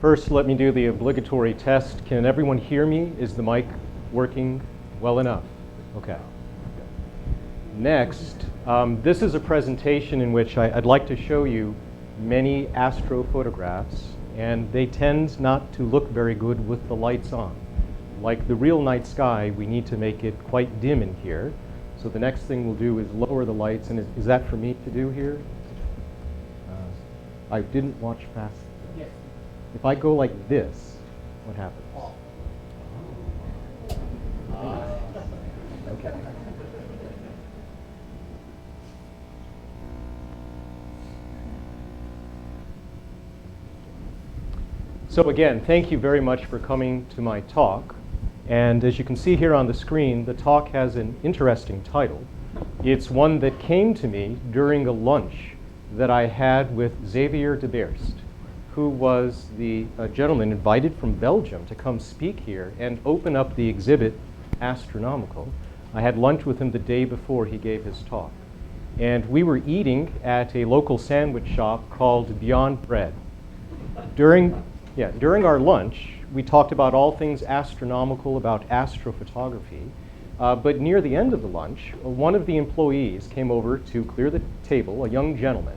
First, let me do the obligatory test. Can everyone hear me? Is the mic working well enough? Okay. Next, this is a presentation in which I'd like to show you many astrophotographs, and they tend not to look very good with the lights on. Like the real night sky, we need to make it quite dim in here. So the next thing we'll do is lower the lights, and is that for me to do here? I didn't watch fast. Yes. If I go like this, what happens? Okay. So again, thank you very much for coming to my talk. And as you can see here on the screen, the talk has an interesting title. It's one that came to me during a lunch that I had with Xavier de Beerst, who was the gentleman invited from Belgium to come speak here and open up the exhibit Astronomical. I had lunch with him the day before he gave his talk. And we were eating at a local sandwich shop called Beyond Bread. During our lunch, we talked about all things astronomical, about astrophotography. But near the end of the lunch, one of the employees came over to clear the table, a young gentleman.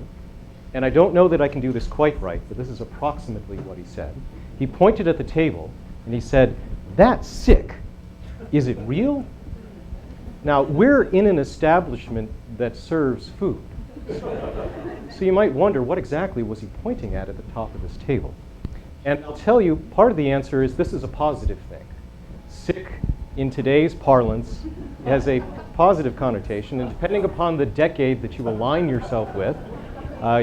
And I don't know that I can do this quite right, but this is approximately what he said. He pointed at the table and he said, "That's sick. Is it real?" Now, we're in an establishment that serves food. So you might wonder, what exactly was he pointing at the top of this table? And I'll tell you, part of the answer is this is a positive thing. Sick, in today's parlance, has a positive connotation, and depending upon the decade that you align yourself with,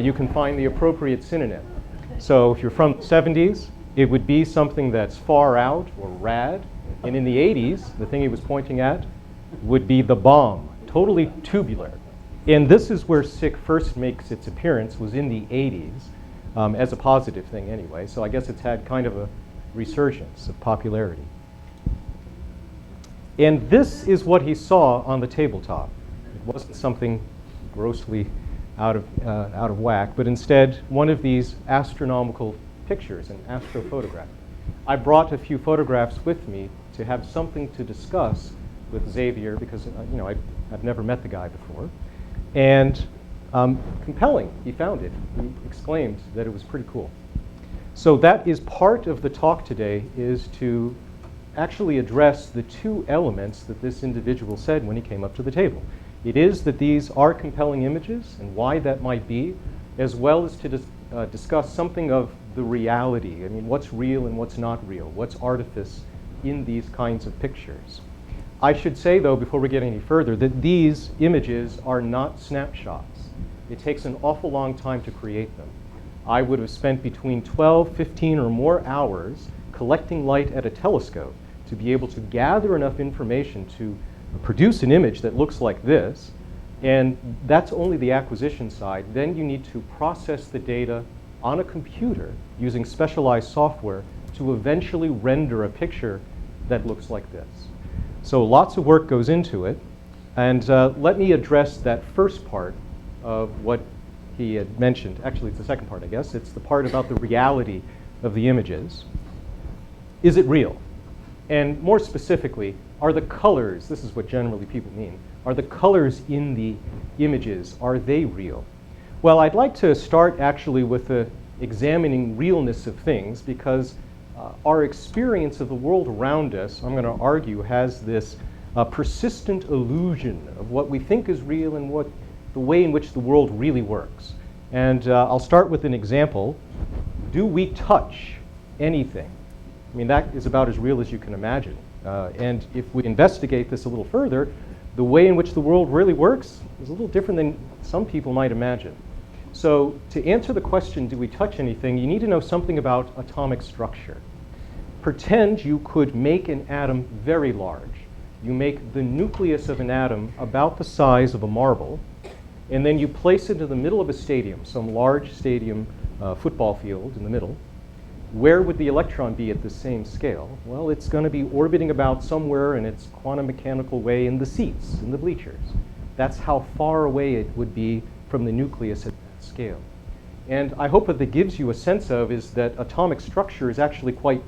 you can find the appropriate synonym. So if you're from the 70s, it would be something that's far out or rad. And in the 80s, the thing he was pointing at would be the bomb, totally tubular. And this is where sick first makes its appearance, was in the 80s, as a positive thing anyway. So I guess it's had kind of a resurgence of popularity. And this is what he saw on the tabletop. It wasn't something grossly out of whack, but instead one of these astronomical pictures, an astrophotograph. I brought a few photographs with me to have something to discuss with Xavier because I've never met the guy before. And compelling, he found it. He exclaimed that it was pretty cool. So that is part of the talk today, is to actually address the two elements that this individual said when he came up to the table. It is that these are compelling images and why that might be, as well as to discuss something of the reality. I mean, what's real and what's not real? What's artifice in these kinds of pictures? I should say, though, before we get any further, that these images are not snapshots. It takes an awful long time to create them. I would have spent between 12, 15 or more hours collecting light at a telescope to be able to gather enough information to produce an image that looks like this, and that's only the acquisition side. Then you need to process the data on a computer using specialized software to eventually render a picture that looks like this. So lots of work goes into it, and let me address that first part of what he had mentioned. Actually, it's the second part, I guess. It's the part about the reality of the images. Is it real? And more specifically, are the colors, this is what generally people mean, are the colors in the images, are they real? Well, I'd like to start actually with examining realness of things, because our experience of the world around us, I'm going to argue, has this persistent illusion of what we think is real and the way in which the world really works. And I'll start with an example. Do we touch anything? I mean, that is about as real as you can imagine. And if we investigate this a little further, the way in which the world really works is a little different than some people might imagine. So to answer the question, do we touch anything, you need to know something about atomic structure. Pretend you could make an atom very large. You make the nucleus of an atom about the size of a marble, and then you place it in the middle of a stadium, some large stadium, football field in the middle. Where would the electron be at the same scale? Well, it's going to be orbiting about somewhere in its quantum mechanical way in the seats, in the bleachers. That's how far away it would be from the nucleus at that scale. And I hope what that gives you a sense of is that atomic structure is actually quite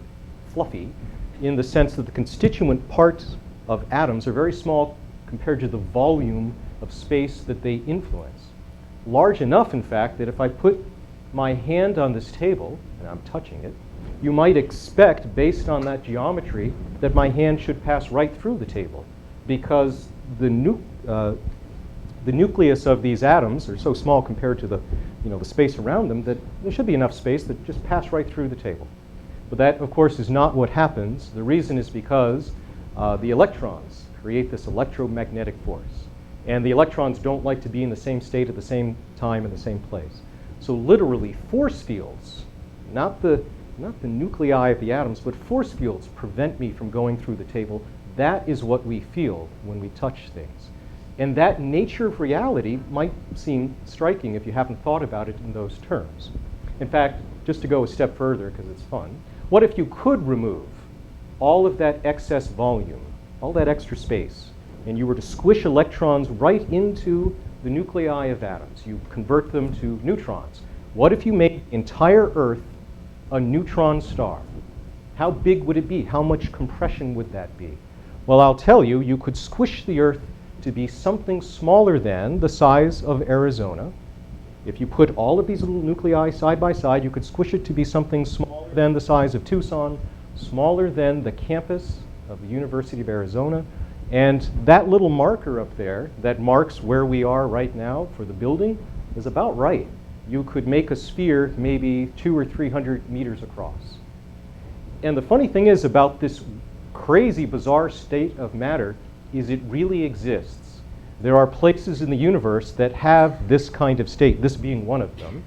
fluffy in the sense that the constituent parts of atoms are very small compared to the volume of space that they influence. Large enough, in fact, that if I put my hand on this table, and I'm touching it, you might expect, based on that geometry, that my hand should pass right through the table, because the nucleus of these atoms are so small compared to the space around them that there should be enough space that just pass right through the table. But that, of course, is not what happens. The reason is because the electrons create this electromagnetic force. And the electrons don't like to be in the same state at the same time in the same place. So literally, force fields, not the nuclei of the atoms, but force fields prevent me from going through the table. That is what we feel when we touch things. And that nature of reality might seem striking if you haven't thought about it in those terms. In fact, just to go a step further, because it's fun, what if you could remove all of that excess volume, all that extra space, and you were to squish electrons right into the nuclei of atoms? You convert them to neutrons. What if you made the entire Earth a neutron star? How big would it be? How much compression would that be? Well, I'll tell you, you could squish the Earth to be something smaller than the size of Arizona. If you put all of these little nuclei side by side, you could squish it to be something smaller than the size of Tucson, smaller than the campus of the University of Arizona. And that little marker up there that marks where we are right now for the building is about right. You could make a sphere maybe 200 or 300 meters across. And the funny thing is about this crazy, bizarre state of matter is it really exists. There are places in the universe that have this kind of state, this being one of them.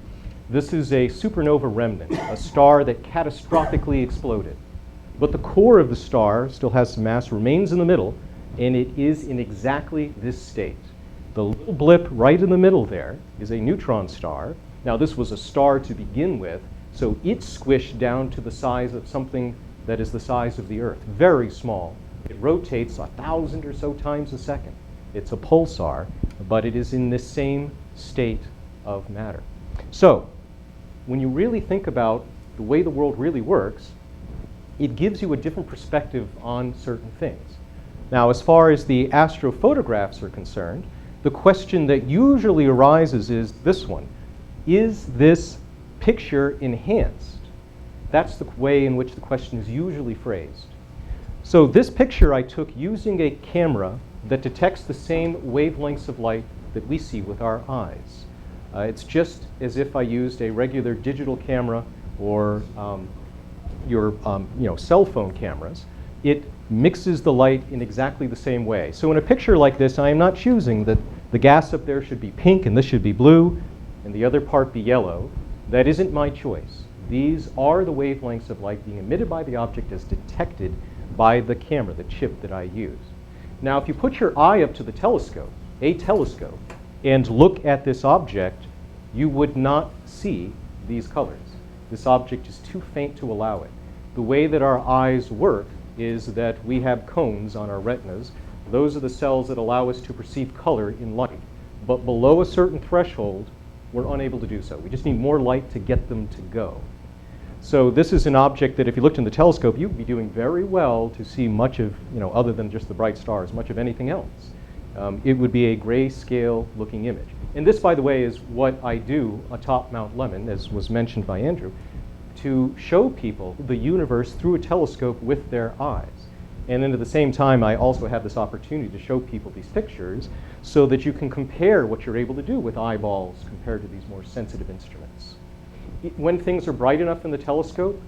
This is a supernova remnant, a star that catastrophically exploded. But the core of the star still has some mass, remains in the middle, and it is in exactly this state. The little blip right in the middle there is a neutron star. Now, this was a star to begin with, so it's squished down to the size of something that is the size of the Earth, very small. It rotates 1,000 or so times a second. It's a pulsar, but it is in this same state of matter. So, when you really think about the way the world really works, it gives you a different perspective on certain things. Now, as far as the astrophotographs are concerned, the question that usually arises is this one. Is this picture enhanced? That's the way in which the question is usually phrased. So this picture I took using a camera that detects the same wavelengths of light that we see with our eyes. It's just as if I used a regular digital camera or your cell phone cameras. It mixes the light in exactly the same way. So in a picture like this, I am not choosing that the gas up there should be pink and this should be blue and the other part be yellow. That isn't my choice. These are the wavelengths of light being emitted by the object as detected by the camera, the chip that I use. Now, if you put your eye up to the telescope, a telescope, and look at this object, you would not see these colors. This object is too faint to allow it. The way that our eyes work is that we have cones on our retinas. Those are the cells that allow us to perceive color in light. But below a certain threshold, we're unable to do so. We just need more light to get them to go. So this is an object that if you looked in the telescope, you'd be doing very well to see much of, other than just the bright stars, much of anything else. It would be a grayscale looking image. And this, by the way, is what I do atop Mount Lemmon, as was mentioned by Andrew, to show people the universe through a telescope with their eyes. And then at the same time, I also have this opportunity to show people these pictures so that you can compare what you're able to do with eyeballs compared to these more sensitive instruments. When things are bright enough in the telescope,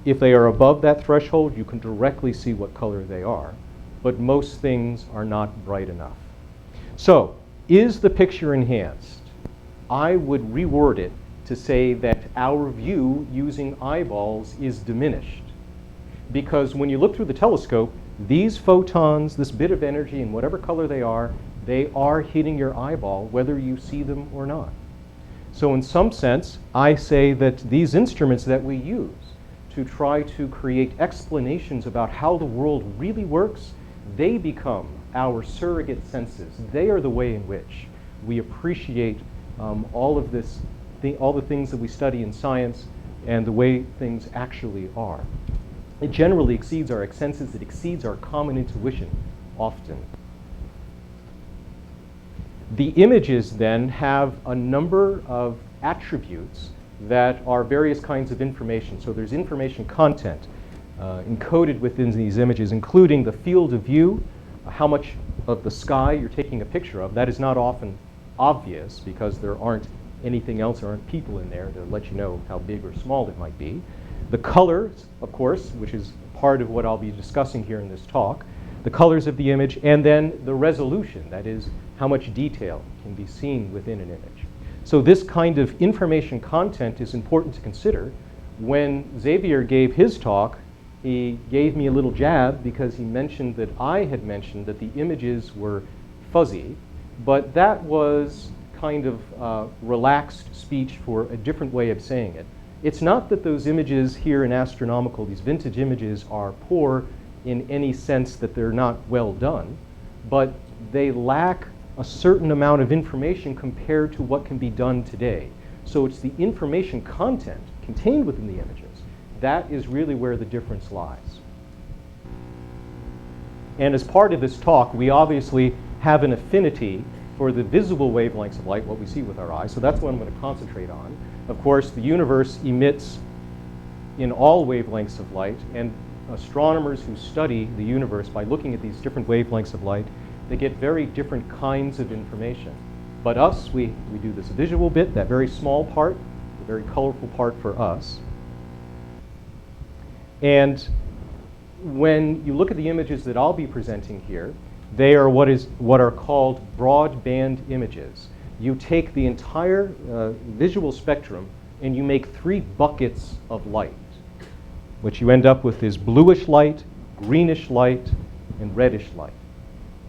if they are above that threshold, you can directly see what color they are. But most things are not bright enough. So, is the picture enhanced? I would reword it to say that our view using eyeballs is diminished. Because when you look through the telescope, these photons, this bit of energy in whatever color they are hitting your eyeball whether you see them or not. So in some sense, I say that these instruments that we use to try to create explanations about how the world really works, they become our surrogate senses. They are the way in which we appreciate all of this all the things that we study in science and the way things actually are. It generally exceeds our senses. It exceeds our common intuition often. The images then have a number of attributes that are various kinds of information. So there's information content encoded within these images, including the field of view, how much of the sky you're taking a picture of. That is not often obvious because there aren't anything else, there aren't people in there to let you know how big or small it might be. The colors, of course, which is part of what I'll be discussing here in this talk, the colors of the image, and then the resolution, that is, how much detail can be seen within an image. So this kind of information content is important to consider. When Xavier gave his talk, he gave me a little jab because he mentioned that I had mentioned that the images were fuzzy, but that was kind of relaxed speech for a different way of saying it. It's not that those images here in astronomical, these vintage images, are poor in any sense that they're not well done, but they lack a certain amount of information compared to what can be done today. So it's the information content contained within the images that is really where the difference lies. And as part of this talk, we obviously have an affinity for the visible wavelengths of light, what we see with our eyes. So that's what I'm going to concentrate on. Of course, the universe emits in all wavelengths of light, and astronomers who study the universe by looking at these different wavelengths of light, they get very different kinds of information. But us, we do this visual bit, that very small part, the very colorful part for us. And when you look at the images that I'll be presenting here, they are what are called broadband images. You take the entire visual spectrum and you make 3 buckets of light. What you end up with is bluish light, greenish light, and reddish light.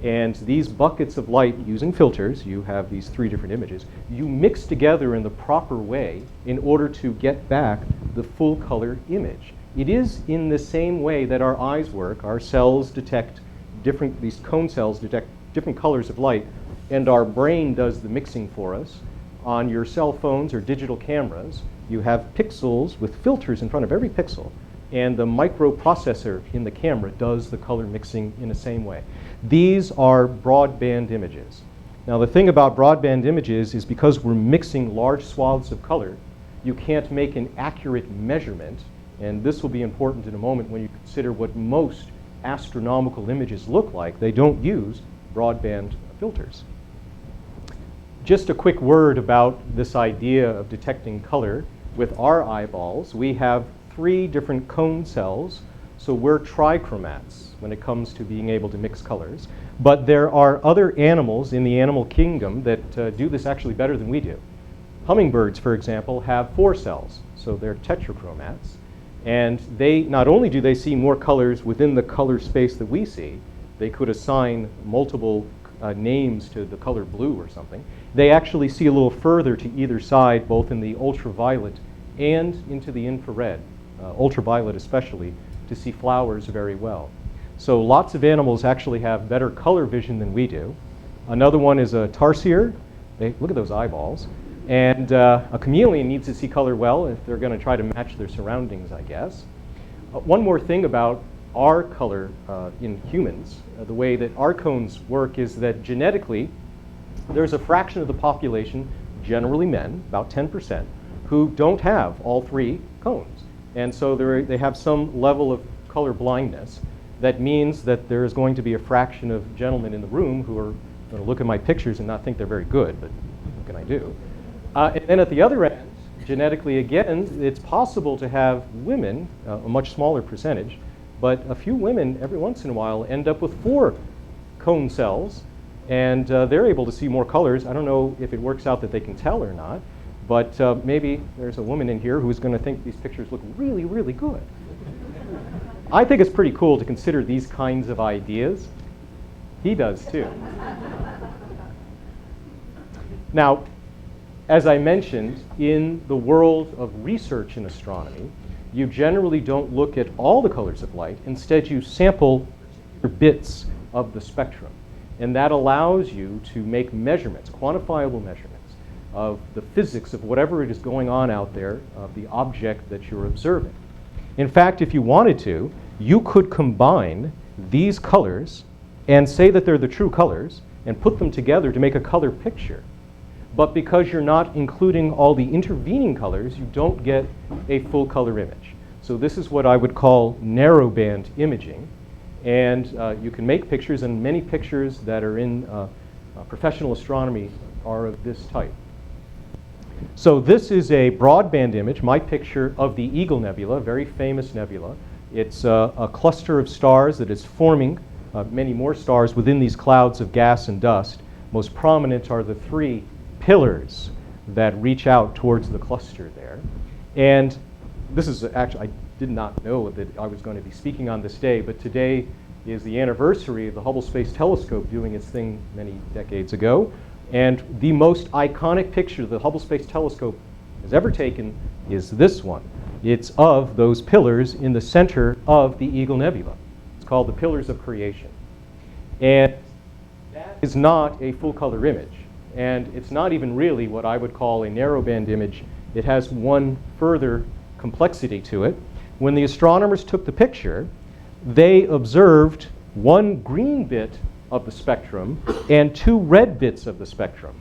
And these buckets of light, using filters, you have these 3 different images, you mix together in the proper way in order to get back the full color image. It is in the same way that our eyes work. Our cells detect these cone cells detect different colors of light, and our brain does the mixing for us. On your cell phones or digital cameras, you have pixels with filters in front of every pixel, and the microprocessor in the camera does the color mixing in the same way. These are broadband images. Now, the thing about broadband images is because we're mixing large swaths of color, you can't make an accurate measurement, and this will be important in a moment when you consider what most astronomical images look like. They don't use broadband filters. Just a quick word about this idea of detecting color with our eyeballs. We have 3 different cone cells, so we're trichromats when it comes to being able to mix colors. But there are other animals in the animal kingdom that do this actually better than we do. Hummingbirds, for example, have 4 cells, so they're tetrachromats. And they not only do they see more colors within the color space that we see, they could assign multiple names to the color blue or something. They actually see a little further to either side, both in the ultraviolet and into the infrared, ultraviolet especially, to see flowers very well. So lots of animals actually have better color vision than we do. Another one is a tarsier. Look at those eyeballs. And a chameleon needs to see color well if they're going to try to match their surroundings, I guess. One more thing about our color in humans, the way that our cones work is that genetically, there's a fraction of the population, generally men, about 10%, who don't have all 3 cones. And so they have some level of color blindness. That means that there is going to be a fraction of gentlemen in the room who are going to look at my pictures and not think they're very good, but what can I do? And then at the other end, genetically again, it's possible to have women, a much smaller percentage, but a few women every once in a while end up with 4 cone cells, and they're able to see more colors. I don't know if it works out that they can tell or not, but maybe there's a woman in here who's going to think these pictures look really, really good. I think it's pretty cool to consider these kinds of ideas. He does too. Now, as I mentioned, in the world of research in astronomy, you generally don't look at all the colors of light. Instead, you sample bits of the spectrum. And that allows you to make measurements, quantifiable measurements. of the physics of whatever it is going on out there, of the object that you're observing. In fact, if you wanted to, you could combine these colors and say that they're the true colors and put them together to make a color picture. But because you're not including all the intervening colors, you don't get a full color image. So this is what I would call narrowband imaging. And you can make pictures, and many pictures that are in professional astronomy are of this type. So this is a broadband image, my picture of the Eagle Nebula, a very famous nebula. It's a cluster of stars that is forming many more stars within these clouds of gas and dust. Most prominent are the three pillars that reach out towards the cluster there. And this is actually, I did not know that I was going to be speaking on this day, but today is the anniversary of the Hubble Space Telescope doing its thing many decades ago. And the most iconic picture the Hubble Space Telescope has ever taken is this one. It's of those pillars in the center of the Eagle Nebula. It's called the Pillars of Creation. And that is not a full color image. And it's not even really what I would call a narrowband image. It has one further complexity to it. When the astronomers took the picture, they observed one green bit of the spectrum and two red bits of the spectrum.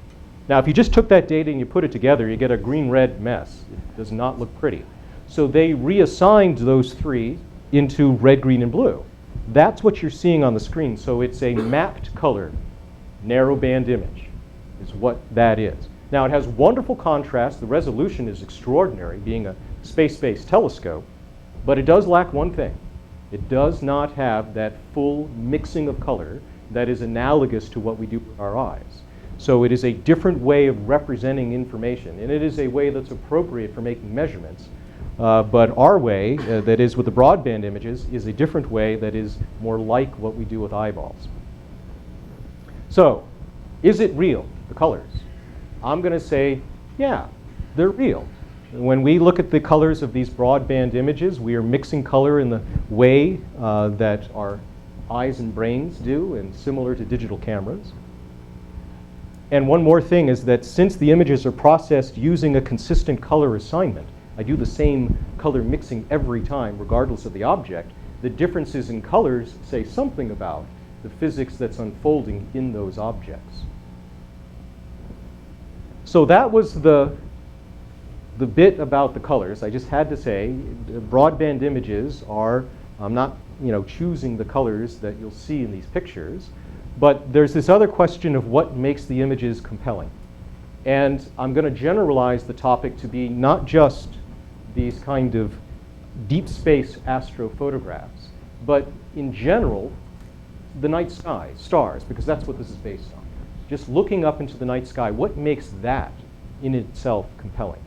Now, if you just took that data and you put it together, you get a green-red mess. It does not look pretty. So they reassigned those three into red, green, and blue. That's what you're seeing on the screen. So it's a mapped color, narrowband image is what that is. Now, it has wonderful contrast. The resolution is extraordinary, being a space-based telescope, but it does lack one thing. It does not have that full mixing of color that is analogous to what we do with our eyes. So it is a different way of representing information, and it is a way that's appropriate for making measurements. But our way, that is with the broadband images, is a different way that is more like what we do with eyeballs. So, is it real, the colors? I'm going to say, yeah, they're real. When we look at the colors of these broadband images, we are mixing color in the way that our eyes and brains do, and similar to digital cameras. And one more thing is that since the images are processed using a consistent color assignment, I do the same color mixing every time, regardless of the object, the differences in colors say something about the physics that's unfolding in those objects. So that was the bit about the colors. I just had to say, broadband images are, I'm not choosing the colors that you'll see in these pictures, but there's this other question of what makes the images compelling. And I'm going to generalize the topic to be not just these kind of deep space astrophotographs, but in general, the night sky, stars, because that's what this is based on. Just looking up into the night sky, what makes that in itself compelling?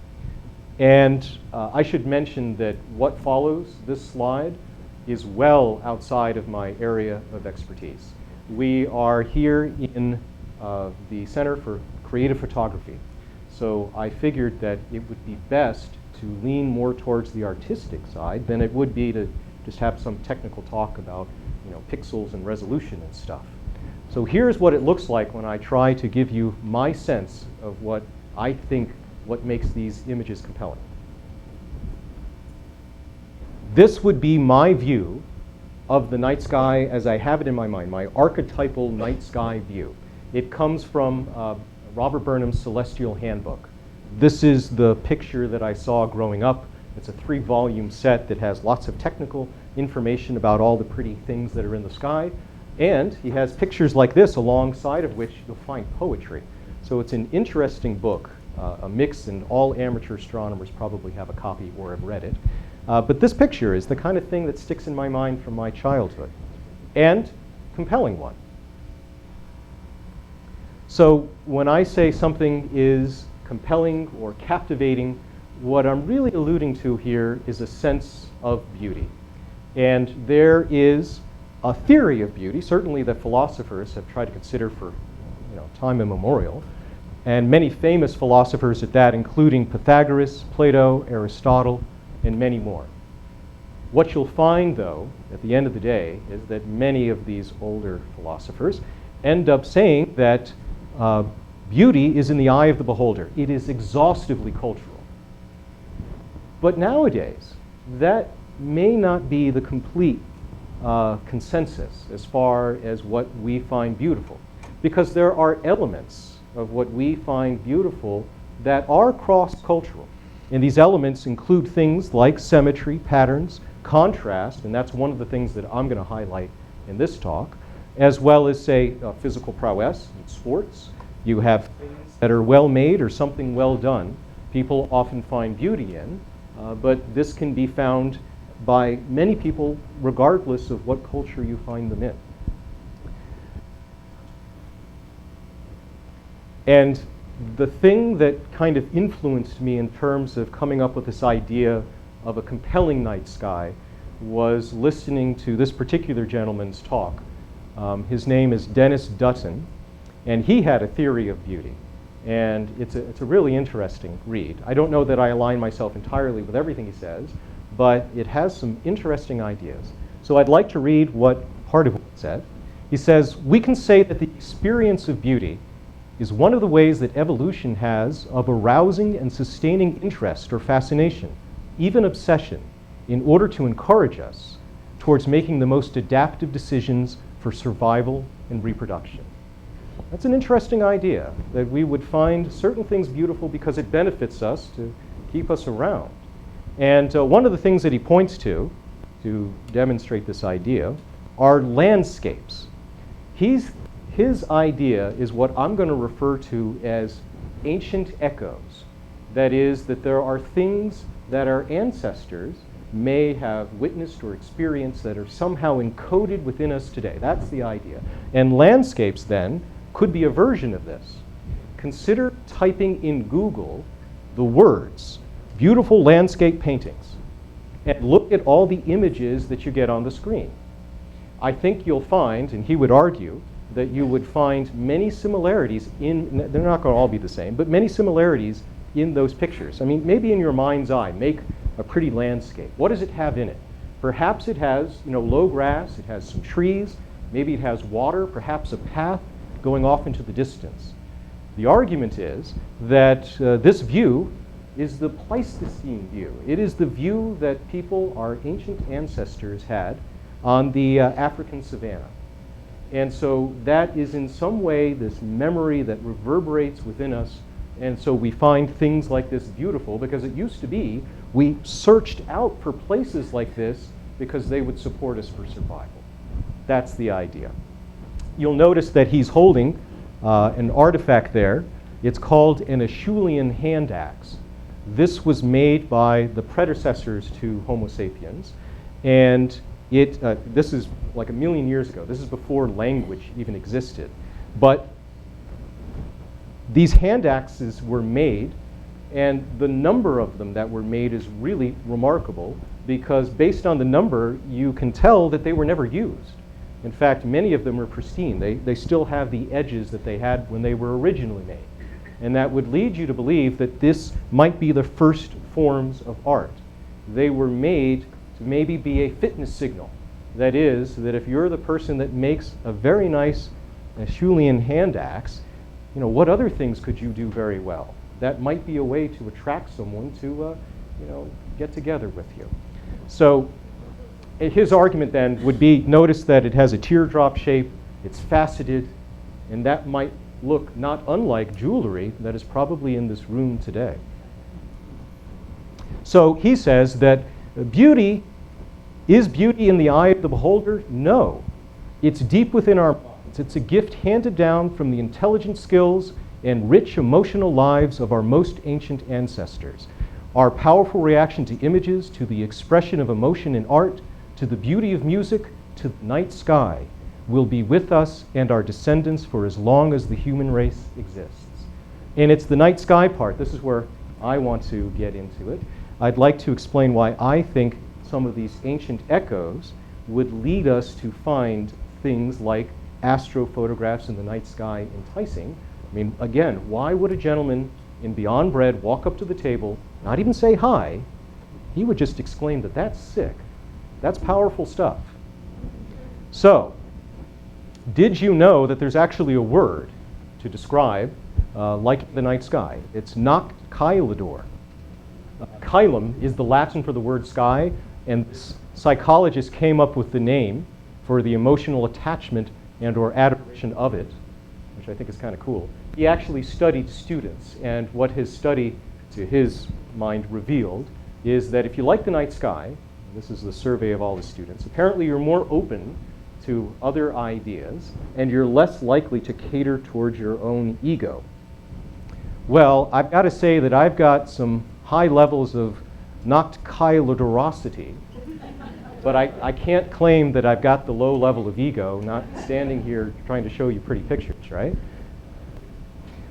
And I should mention that what follows this slide is well outside of my area of expertise. We are here in the Center for Creative Photography. So I figured that it would be best to lean more towards the artistic side than it would be to just have some technical talk about pixels and resolution and stuff. So here's what it looks like when I try to give you my sense of what I think what makes these images compelling. This would be my view of the night sky as I have it in my mind, my archetypal night sky view. It comes from Robert Burnham's Celestial Handbook. This is the picture that I saw growing up. It's a 3-volume set that has lots of technical information about all the pretty things that are in the sky. And he has pictures like this alongside of which you'll find poetry. So it's an interesting book, a mix, and all amateur astronomers probably have a copy or have read it. But this picture is the kind of thing that sticks in my mind from my childhood, and compelling one. So when I say something is compelling or captivating, what I'm really alluding to here is a sense of beauty. And there is a theory of beauty, certainly that philosophers have tried to consider for time immemorial, and many famous philosophers at that, including Pythagoras, Plato, Aristotle, and many more. What you'll find, though, at the end of the day, is that many of these older philosophers end up saying that Beauty is in the eye of the beholder. It is exhaustively cultural. But nowadays, that may not be the complete consensus as far as what we find beautiful, because there are elements of what we find beautiful that are cross-cultural. And these elements include things like symmetry, patterns, contrast, and that's one of the things that I'm going to highlight in this talk, as well as, say, physical prowess in sports. You have things that are well made or something well done. People often find beauty in, but this can be found by many people regardless of what culture you find them in. And the thing that kind of influenced me in terms of coming up with this idea of a compelling night sky was listening to this particular gentleman's talk. His name is Dennis Dutton, and he had a theory of beauty. And it's a really interesting read. I don't know that I align myself entirely with everything he says, but it has some interesting ideas. So I'd like to read what part of what he said. He says, "We can say that the experience of beauty is one of the ways that evolution has of arousing and sustaining interest or fascination, even obsession, in order to encourage us towards making the most adaptive decisions for survival and reproduction." That's an interesting idea, that we would find certain things beautiful because it benefits us to keep us around. And one of the things that he points to demonstrate this idea are landscapes. His idea is what I'm going to refer to as ancient echoes. That is, that there are things that our ancestors may have witnessed or experienced that are somehow encoded within us today. That's the idea. And landscapes, then, could be a version of this. Consider typing in Google the words, beautiful landscape paintings, and look at all the images that you get on the screen. I think you'll find, and he would argue, that you would find many similarities in, they're not going to all be the same, but many similarities in those pictures. I mean, maybe in your mind's eye, make a pretty landscape. What does it have in it? Perhaps it has, low grass, it has some trees, maybe it has water, perhaps a path going off into the distance. The argument is that this view is the Pleistocene view. It is the view that people, our ancient ancestors, had on the African savanna. And so that is in some way this memory that reverberates within us. And so we find things like this beautiful because it used to be we searched out for places like this because they would support us for survival. That's the idea. You'll notice that he's holding an artifact there. It's called an Acheulean hand axe. This was made by the predecessors to Homo sapiens. And this is like 1 million years ago. This is before language even existed. But these hand axes were made, and the number of them that were made is really remarkable because based on the number, you can tell that they were never used. In fact, many of them are pristine. They still have the edges that they had when they were originally made. And that would lead you to believe that this might be the first forms of art. They were made to maybe be a fitness signal. That is, that if you're the person that makes a very nice Acheulean hand axe, what other things could you do very well? That might be a way to attract someone to, get together with you. So his argument then would be, notice that it has a teardrop shape, it's faceted, and that might look not unlike jewelry that is probably in this room today. So he says that beauty, is beauty in the eye of the beholder? No. It's deep within our minds. It's a gift handed down from the intelligent skills and rich emotional lives of our most ancient ancestors. Our powerful reaction to images, to the expression of emotion in art, to the beauty of music, to the night sky, will be with us and our descendants for as long as the human race exists. And it's the night sky part. This is where I want to get into it. I'd like to explain why I think some of these ancient echoes would lead us to find things like astrophotographs in the night sky enticing. I mean, again, why would a gentleman in Beyond Bread walk up to the table, not even say hi? He would just exclaim that that's sick. That's powerful stuff. So, did you know that there's actually a word to describe like the night sky. It's Noct Caelidor. Caelum is the Latin for the word sky, and this psychologist came up with the name for the emotional attachment and or adoration of it, which I think is kind of cool. He actually studied students, and what his study, to his mind, revealed is that if you like the night sky, this is the survey of all the students, apparently you're more open to other ideas, and you're less likely to cater towards your own ego. Well, I've got to say that I've got some high levels of Noct Caelidorosity, but I can't claim that I've got the low level of ego, not standing here trying to show you pretty pictures, right?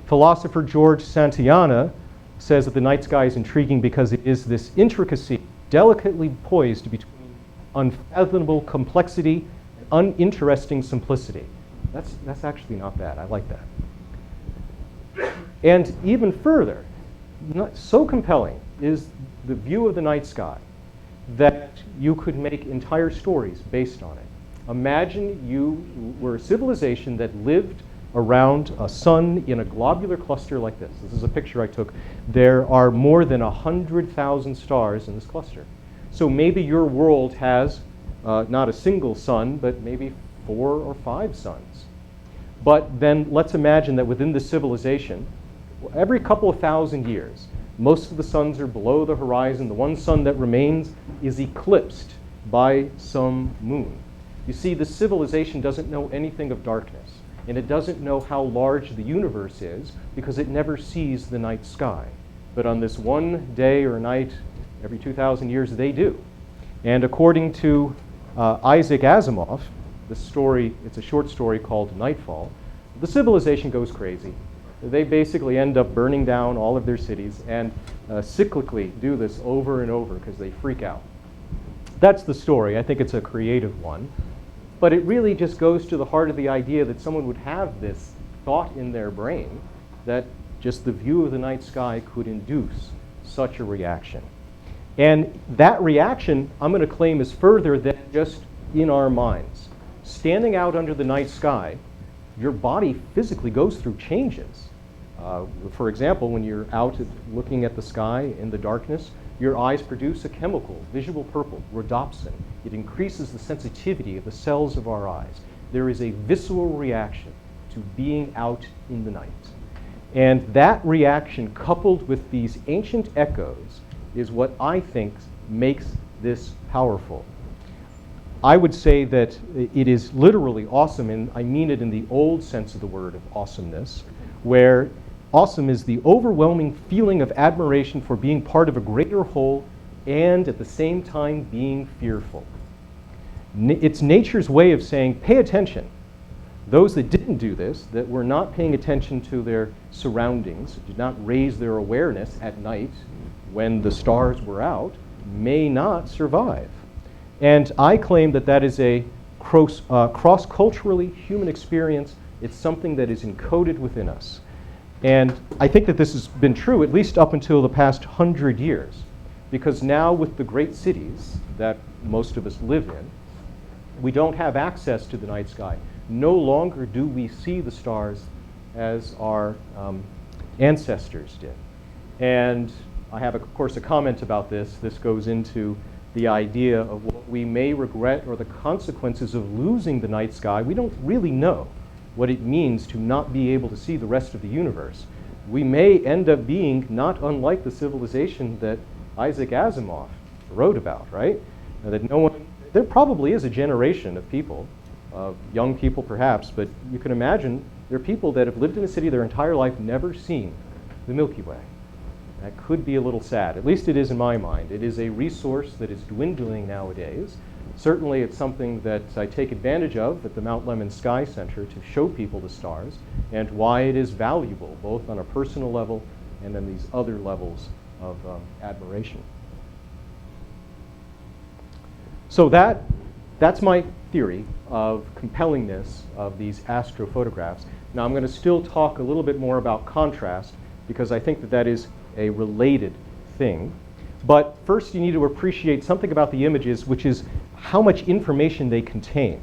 Philosopher George Santayana says that the night sky is intriguing because it is this intricacy, delicately poised between unfathomable complexity and uninteresting simplicity. That's actually not bad. I like that. And even further, so compelling is the view of the night sky that you could make entire stories based on it. Imagine you were a civilization that lived around a sun in a globular cluster like this. This is a picture I took. There are more than 100,000 stars in this cluster. So maybe your world has not a single sun, but maybe 4 or 5 suns. But then let's imagine that within the civilization, every couple of thousand years, most of the suns are below the horizon. The one sun that remains is eclipsed by some moon. You see, the civilization doesn't know anything of darkness. And it doesn't know how large the universe is because it never sees the night sky. But on this one day or night, every 2,000 years, they do. And according to Isaac Asimov, the story, it's a short story called Nightfall, the civilization goes crazy. They basically end up burning down all of their cities and cyclically do this over and over because they freak out. That's the story. I think it's a creative one. But it really just goes to the heart of the idea that someone would have this thought in their brain that just the view of the night sky could induce such a reaction. And that reaction, I'm going to claim, is further than just in our minds. Standing out under the night sky, your body physically goes through changes. For example, when you're out looking at the sky in the darkness, your eyes produce a chemical, visual purple, rhodopsin. It increases the sensitivity of the cells of our eyes. There is a visceral reaction to being out in the night. And that reaction, coupled with these ancient echoes, is what I think makes this powerful. I would say that it is literally awesome, and I mean it in the old sense of the word of awesomeness, where awesome is the overwhelming feeling of admiration for being part of a greater whole and at the same time being fearful. It's nature's way of saying, pay attention. Those that didn't do this, that were not paying attention to their surroundings, did not raise their awareness at night when the stars were out, may not survive. And I claim that that is a cross-culturally human experience. It's something that is encoded within us. And I think that this has been true at least up until the past 100 years, because now with the great cities that most of us live in, we don't have access to the night sky. No longer do we see the stars as our ancestors did. And I have, of course, a comment about this. This goes into the idea of what we may regret or the consequences of losing the night sky. We don't really know what it means to not be able to see the rest of the universe. We may end up being not unlike the civilization that Isaac Asimov wrote about, right? That there probably is a generation of people, young people perhaps, but you can imagine there are people that have lived in a city their entire life, never seen the Milky Way. That could be a little sad. At least it is in my mind. It is a resource that is dwindling nowadays. Certainly it's something that I take advantage of at the Mount Lemmon Sky Center to show people the stars and why it is valuable, both on a personal level and then these other levels of admiration. So that's my theory of compellingness of these astrophotographs. Now I'm going to still talk a little bit more about contrast because I think that that is a related thing. But first you need to appreciate something about the images, which is how much information they contain.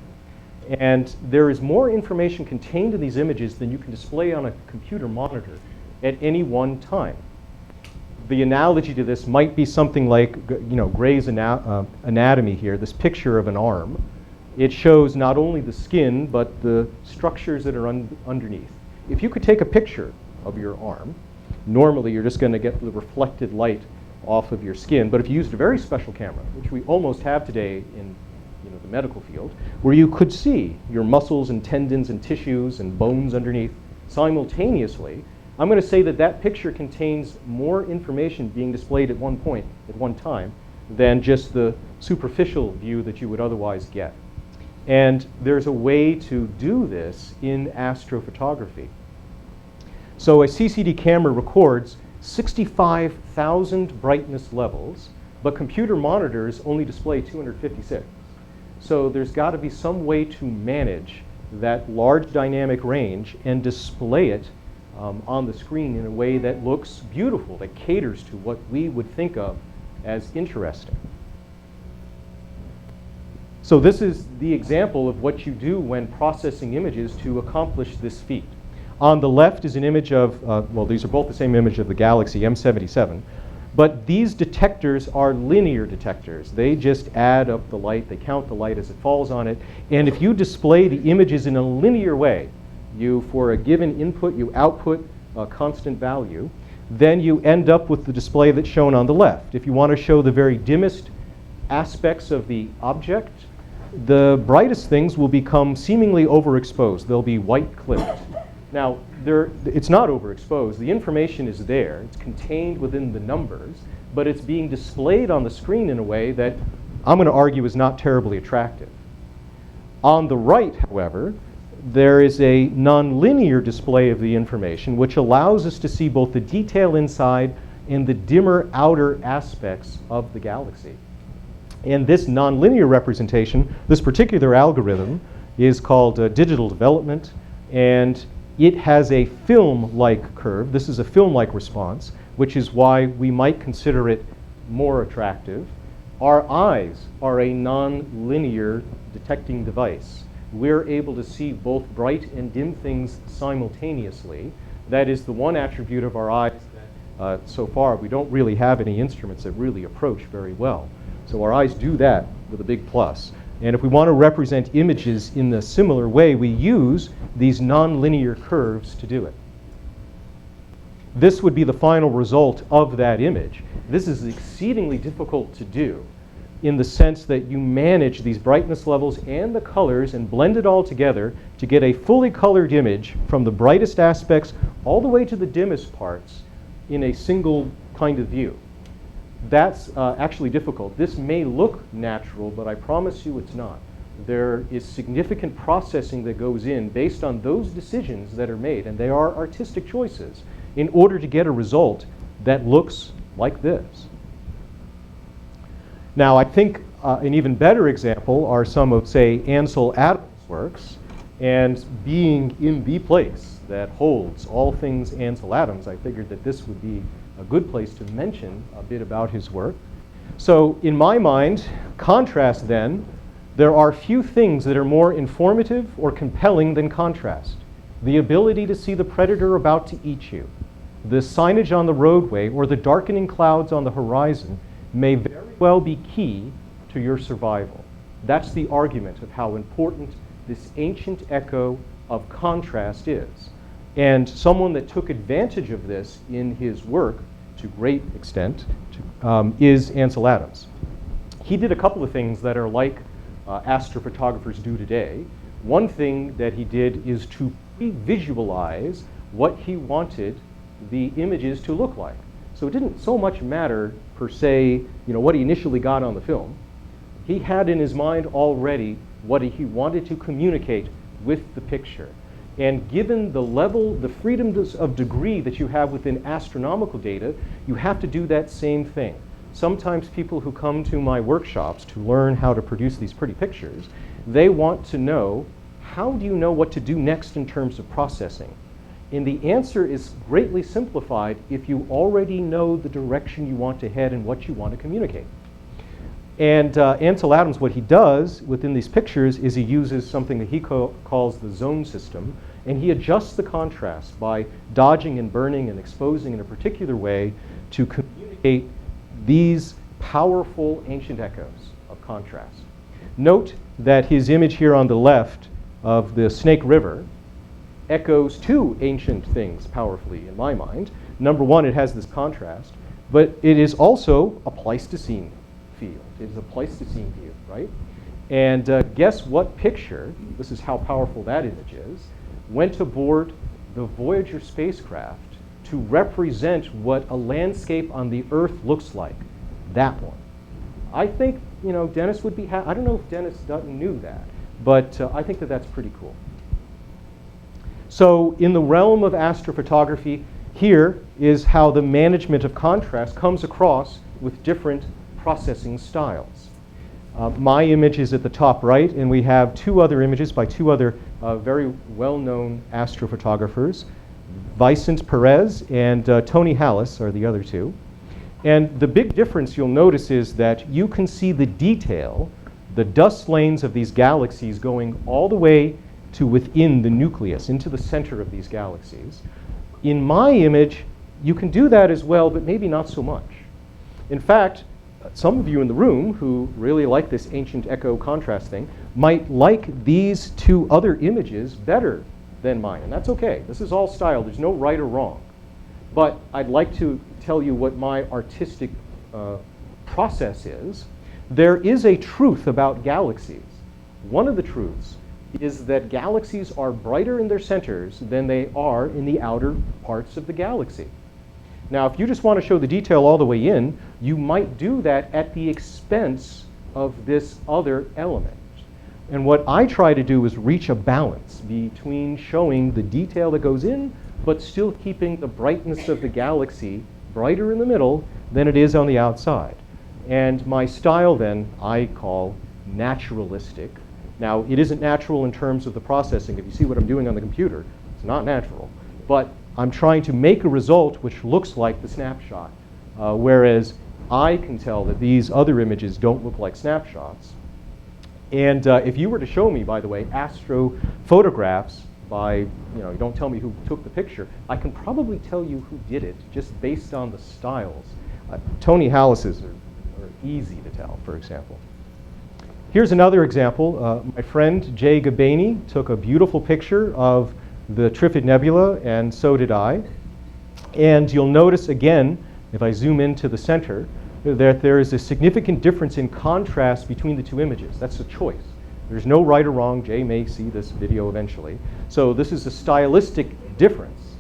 And there is more information contained in these images than you can display on a computer monitor at any one time. The analogy to this might be something like, Gray's anatomy here, this picture of an arm. It shows not only the skin, but the structures that are underneath. If you could take a picture of your arm, normally you're just going to get the reflected light off of your skin. But if you used a very special camera, which we almost have today in the medical field, where you could see your muscles and tendons and tissues and bones underneath simultaneously, I'm going to say that that picture contains more information being displayed at one point, at one time, than just the superficial view that you would otherwise get. And there's a way to do this in astrophotography. So a CCD camera records 65,000 brightness levels, but computer monitors only display 256. So there's got to be some way to manage that large dynamic range and display it on the screen in a way that looks beautiful, that caters to what we would think of as interesting. So this is the example of what you do when processing images to accomplish this feat. On the left is an image of, well, these are both the same image of the galaxy M77, but these detectors are linear detectors. They just add up the light, they count the light as it falls on it, and if you display the images in a linear way, for a given input, you output a constant value, then you end up with the display that's shown on the left. If you want to show the very dimmest aspects of the object, the brightest things will become seemingly overexposed. They'll be white clipped. Now, it's not overexposed. The information is there. It's contained within the numbers, but it's being displayed on the screen in a way that I'm going to argue is not terribly attractive. On the right, however, there is a nonlinear display of the information which allows us to see both the detail inside and the dimmer outer aspects of the galaxy. And this nonlinear representation, this particular algorithm, is called digital development, and it has a film-like curve. This is a film-like response, which is why we might consider it more attractive. Our eyes are a non-linear detecting device. We're able to see both bright and dim things simultaneously. That is the one attribute of our eyes that so far we don't really have any instruments that really approach very well. So our eyes do that with a big plus. And if we want to represent images in a similar way, we use these nonlinear curves to do it. This would be the final result of that image. This is exceedingly difficult to do in the sense that you manage these brightness levels and the colors and blend it all together to get a fully colored image from the brightest aspects all the way to the dimmest parts in a single kind of view. That's actually difficult. This may look natural, but I promise you it's not. There is significant processing that goes in based on those decisions that are made, and they are artistic choices, in order to get a result that looks like this. Now, I think an even better example are some of, say, Ansel Adams' works, and being in the place that holds all things Ansel Adams, I figured that this would be a good place to mention a bit about his work. So in my mind, contrast then, there are few things that are more informative or compelling than contrast. The ability to see the predator about to eat you, the signage on the roadway, or the darkening clouds on the horizon may very well be key to your survival. That's the argument of how important this ancient echo of contrast is. And someone that took advantage of this in his work to great extent is Ansel Adams. He did a couple of things that are like astrophotographers do today. One thing that he did is to visualize what he wanted the images to look like. So it didn't so much matter per se, what he initially got on the film. He had in his mind already what he wanted to communicate with the picture. And given the level, the freedom of degree that you have within astronomical data, you have to do that same thing. Sometimes people who come to my workshops to learn how to produce these pretty pictures, they want to know, how do you know what to do next in terms of processing? And the answer is greatly simplified if you already know the direction you want to head and what you want to communicate. And Ansel Adams, what he does within these pictures is he uses something that he calls the zone system, and he adjusts the contrast by dodging and burning and exposing in a particular way to communicate these powerful ancient echoes of contrast. Note that his image here on the left of the Snake River echoes two ancient things powerfully in my mind. Number one, it has this contrast, but it is also a Pleistocene field. It is a Pleistocene view, right? And guess what picture, this is how powerful that image is, went aboard the Voyager spacecraft to represent what a landscape on the Earth looks like. That one. I think, you know, Dennis would be I don't know if Dennis Dutton knew that, but I think that that's pretty cool. So in the realm of astrophotography, here is how the management of contrast comes across with different processing styles. My image is at the top right, and we have two other images by two other very well-known astrophotographers. Vicente Perez and Tony Hallis are the other two. And the big difference you'll notice is that you can see the detail, the dust lanes of these galaxies going all the way to within the nucleus, into the center of these galaxies. In my image, you can do that as well, but maybe not so much. In fact, some of you in the room who really like this ancient echo contrast thing might like these two other images better than mine, and that's okay. This is all style. There's no right or wrong. But I'd like to tell you what my artistic process is. There is a truth about galaxies. One of the truths is that galaxies are brighter in their centers than they are in the outer parts of the galaxy. Now, if you just want to show the detail all the way in, you might do that at the expense of this other element. And what I try to do is reach a balance between showing the detail that goes in, but still keeping the brightness of the galaxy brighter in the middle than it is on the outside. And my style then I call naturalistic. Now, it isn't natural in terms of the processing. If you see what I'm doing on the computer, it's not natural. But I'm trying to make a result which looks like the snapshot, whereas I can tell that these other images don't look like snapshots. And if you were to show me, by the way, astrophotographs by, don't tell me who took the picture, I can probably tell you who did it just based on the styles. Tony Hallis's are easy to tell, for example. Here's another example. My friend Jay Gabaney took a beautiful picture of the Trifid Nebula, and so did I. And you'll notice again, if I zoom into the center, that there is a significant difference in contrast between the two images. That's a choice. There's no right or wrong. Jay may see this video eventually. So this is a stylistic difference.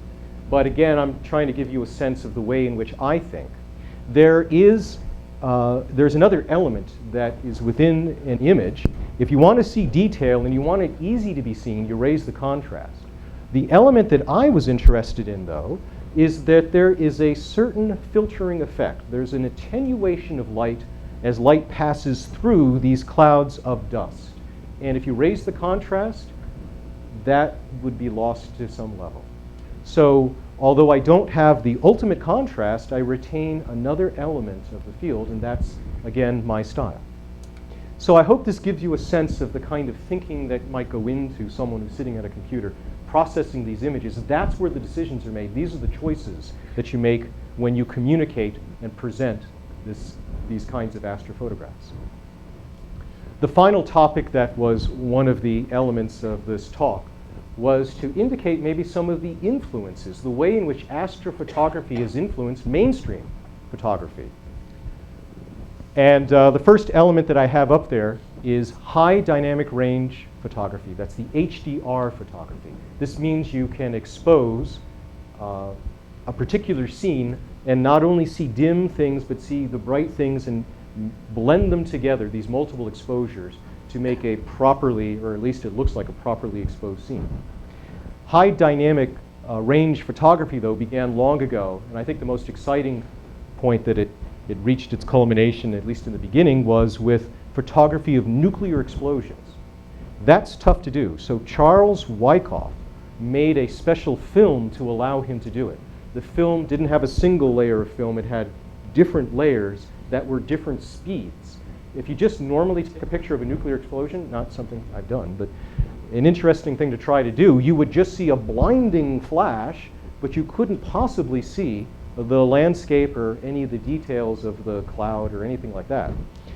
But again, I'm trying to give you a sense of the way in which I think. There's another element that is within an image. If you want to see detail and you want it easy to be seen, you raise the contrast. The element that I was interested in, though, is that there is a certain filtering effect. There's an attenuation of light as light passes through these clouds of dust. And if you raise the contrast, that would be lost to some level. So although I don't have the ultimate contrast, I retain another element of the field, and that's, again, my style. So I hope this gives you a sense of the kind of thinking that might go into someone who's sitting at a computer processing these images. That's where the decisions are made. These are the choices that you make when you communicate and present these kinds of astrophotographs. The final topic that was one of the elements of this talk was to indicate maybe some of the influences, the way in which astrophotography has influenced mainstream photography. And the first element that I have up there is high dynamic range photography. That's the HDR photography. This means you can expose a particular scene and not only see dim things, but see the bright things and blend them together, these multiple exposures, to make a properly, or at least it looks like a properly exposed scene. High dynamic range photography, though, began long ago, and I think the most exciting point that it reached its culmination, at least in the beginning, was with photography of nuclear explosions. That's tough to do, so Charles Wyckoff made a special film to allow him to do it. The film didn't have a single layer of film, it had different layers that were different speeds. if you just normally take a picture of a nuclear explosion, not something I've done, but an interesting thing to try to do, you would just see a blinding flash, but you couldn't possibly see the landscape or any of the details of the cloud or anything like that.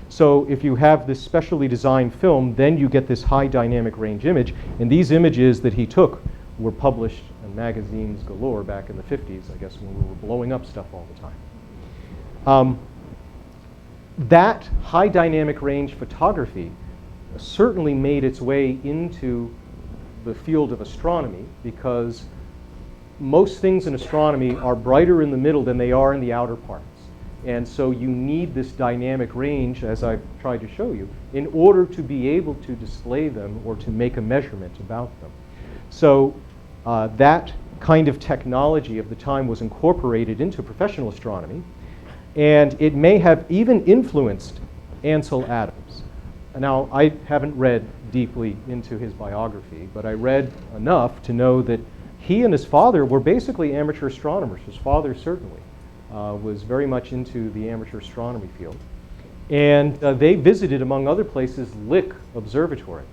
So if you have this specially designed film, then you get this high dynamic range image, and these images that he took were published in magazines galore back in the 50s, I guess, when we were blowing up stuff all the time. That high dynamic range photography certainly made its way into the field of astronomy, because most things in astronomy are brighter in the middle than they are in the outer parts. And so you need this dynamic range, as I've tried to show you, in order to be able to display them or to make a measurement about them. So that kind of technology of the time was incorporated into professional astronomy, and it may have even influenced Ansel Adams. Now, I haven't read deeply into his biography, but I read enough to know that he and his father were basically amateur astronomers. His father certainly was very much into the amateur astronomy field. And they visited, among other places, Lick Observatory.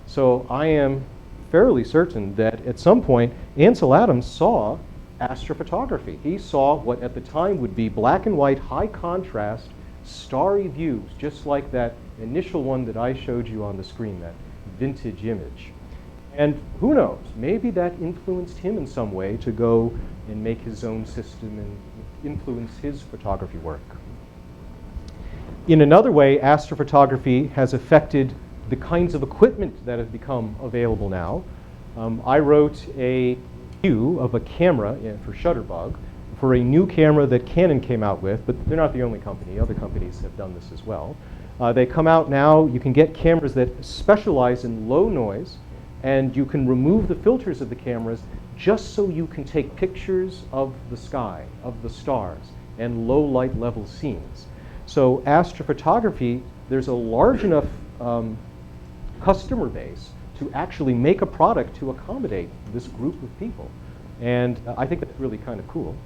So I am fairly certain that at some point, Ansel Adams saw astrophotography. He saw what at the time would be black and white, high contrast, starry views, just like that initial one that I showed you on the screen, that vintage image. And who knows, maybe that influenced him in some way to go and make his own system and influence his photography work. In another way, astrophotography has affected the kinds of equipment that have become available now. I wrote a review of a camera for Shutterbug for a new camera that Canon came out with, but they're not the only company. Other companies have done this as well. They come out now, you can get cameras that specialize in low noise, and you can remove the filters of the cameras just so you can take pictures of the sky, of the stars, and low light level scenes. So astrophotography, there's a large enough customer base to actually make a product to accommodate this group of people. And I think that's really kind of cool.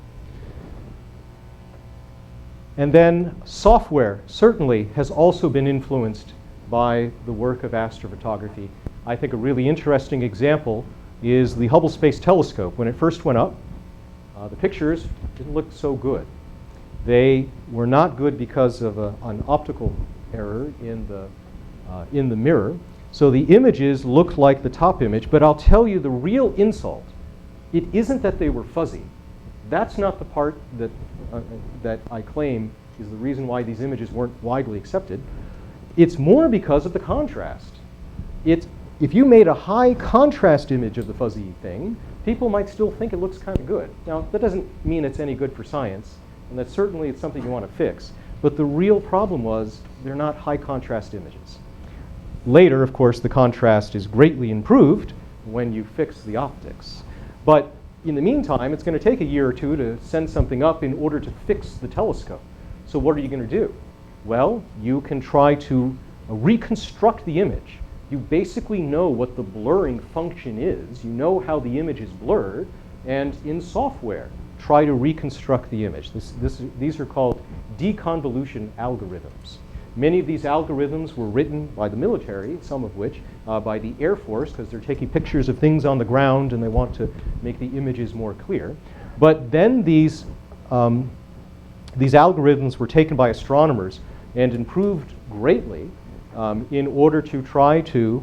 And then software certainly has also been influenced by the work of astrophotography. I think a really interesting example is the Hubble Space Telescope. When it first went up, the pictures didn't look so good. They were not good because of an optical error in the mirror. So the images looked like the top image, but I'll tell you the real insult. It isn't that they were fuzzy. That's not the part that I claim is the reason why these images weren't widely accepted. It's more because of the contrast. If you made a high contrast image of the fuzzy thing, people might still think it looks kind of good. Now, that doesn't mean it's any good for science, and that certainly it's something you want to fix. But the real problem was they're not high contrast images. Later, of course, the contrast is greatly improved when you fix the optics. But in the meantime, it's going to take a year or two to send something up in order to fix the telescope. So what are you going to do? Well, you can try to reconstruct the image. You basically know what the blurring function is. You know how the image is blurred, and in software, try to reconstruct the image. These are called deconvolution algorithms. Many of these algorithms were written by the military, some of which by the Air Force, because they're taking pictures of things on the ground and they want to make the images more clear. But then these algorithms were taken by astronomers and improved greatly in order to try to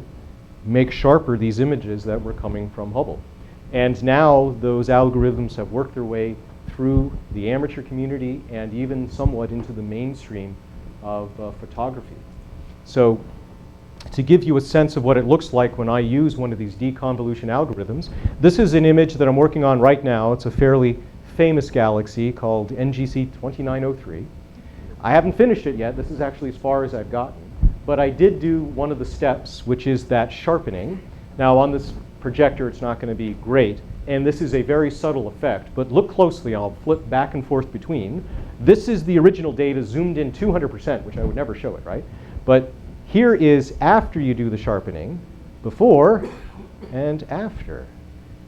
make sharper these images that were coming from Hubble. And now those algorithms have worked their way through the amateur community and even somewhat into the mainstream of photography. So to give you a sense of what it looks like when I use one of these deconvolution algorithms, this is an image that I'm working on right now. It's a fairly famous galaxy called NGC 2903. I haven't finished it yet. This is actually as far as I've gotten. But I did do one of the steps, which is that sharpening. Now on this projector, it's not going to be great. And this is a very subtle effect. But look closely. I'll flip back and forth between. This is the original data zoomed in 200%, which I would never show it, right? But here is after you do the sharpening, before and after.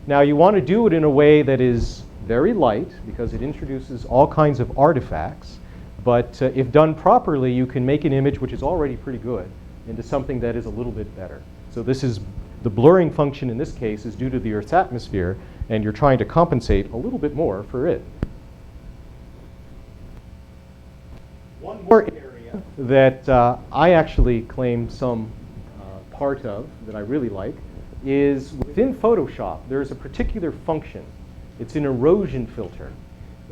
Now you want to do it in a way that is very light, because it introduces all kinds of artifacts. But if done properly, you can make an image which is already pretty good into something that is a little bit better. So this is, the blurring function in this case is due to the Earth's atmosphere, and you're trying to compensate a little bit more for it. One more area that I actually claim some part of that I really like is within Photoshop, there's a particular function. It's an erosion filter.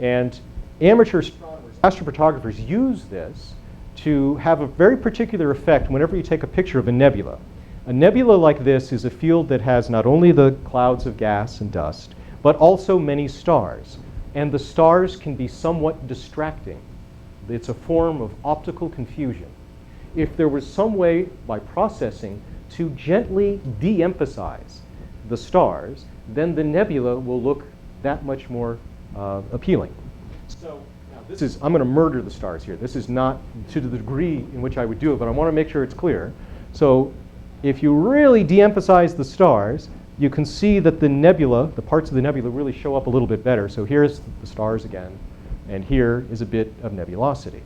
And amateur astronomers, astrophotographers use this to have a very particular effect whenever you take a picture of a nebula. A nebula like this is a field that has not only the clouds of gas and dust, but also many stars. And the stars can be somewhat distracting. It's a form of optical confusion. If there was some way by processing to gently de-emphasize the stars, then the nebula will look that much more appealing. So now this is, I'm going to murder the stars here. This is not to the degree in which I would do it, but I want to make sure it's clear. So if you really de-emphasize the stars, you can see that the nebula, the parts of the nebula really show up a little bit better. So here's the stars again, and here is a bit of nebulosity.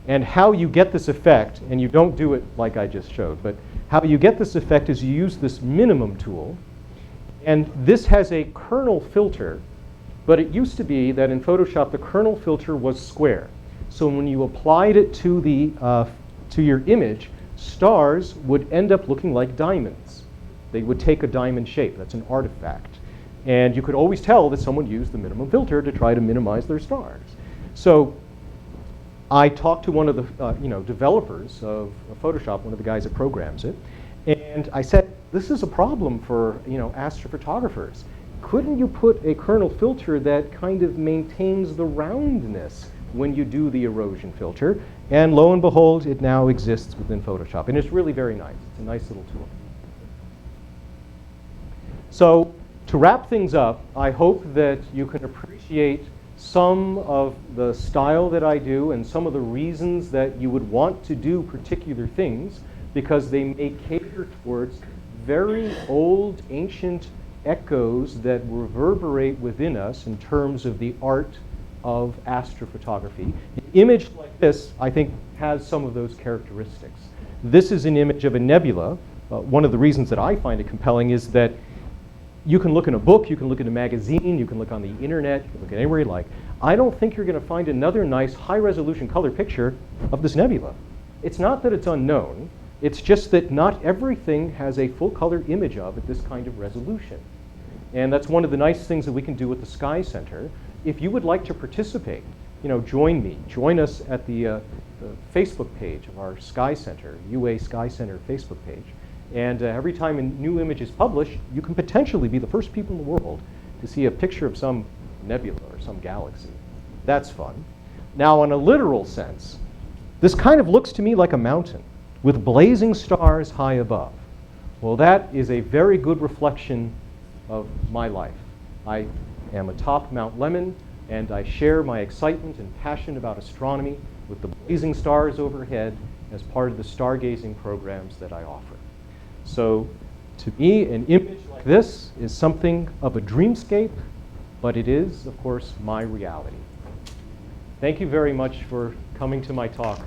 And how you get this effect, and you don't do it like I just showed, but how you get this effect is you use this minimum tool. And this has a kernel filter, but it used to be that in Photoshop the kernel filter was square. So when you applied it to your image, stars would end up looking like diamonds. They would take a diamond shape. That's an artifact. And you could always tell that someone used the minimum filter to try to minimize their stars. So I talked to one of the developers of Photoshop, one of the guys that programs it, and I said, this is a problem for astrophotographers. Couldn't you put a kernel filter that kind of maintains the roundness when you do the erosion filter? And lo and behold, it now exists within Photoshop, and it's really very nice. It's a nice little tool. So to wrap things up, I hope that you can appreciate some of the style that I do and some of the reasons that you would want to do particular things, because they may cater towards very old, ancient echoes that reverberate within us in terms of the art of astrophotography. An image like this, I think, has some of those characteristics. This is an image of a nebula. One of the reasons that I find it compelling is that you can look in a book, you can look in a magazine, you can look on the internet, you can look anywhere you like. I don't think you're going to find another nice high-resolution color picture of this nebula. It's not that it's unknown, it's just that not everything has a full-color image of at this kind of resolution. And that's one of the nice things that we can do with the Sky Center. If you would like to participate, join us at the Facebook page of our Sky Center, UA Sky Center Facebook page. And every time a new image is published, you can potentially be the first people in the world to see a picture of some nebula or some galaxy. That's fun. Now, in a literal sense, this kind of looks to me like a mountain with blazing stars high above. Well, that is a very good reflection of my life. I am atop Mount Lemmon, and I share my excitement and passion about astronomy with the blazing stars overhead as part of the stargazing programs that I offer. So to me, an image like this is something of a dreamscape, but it is, of course, my reality. Thank you very much for coming to my talk.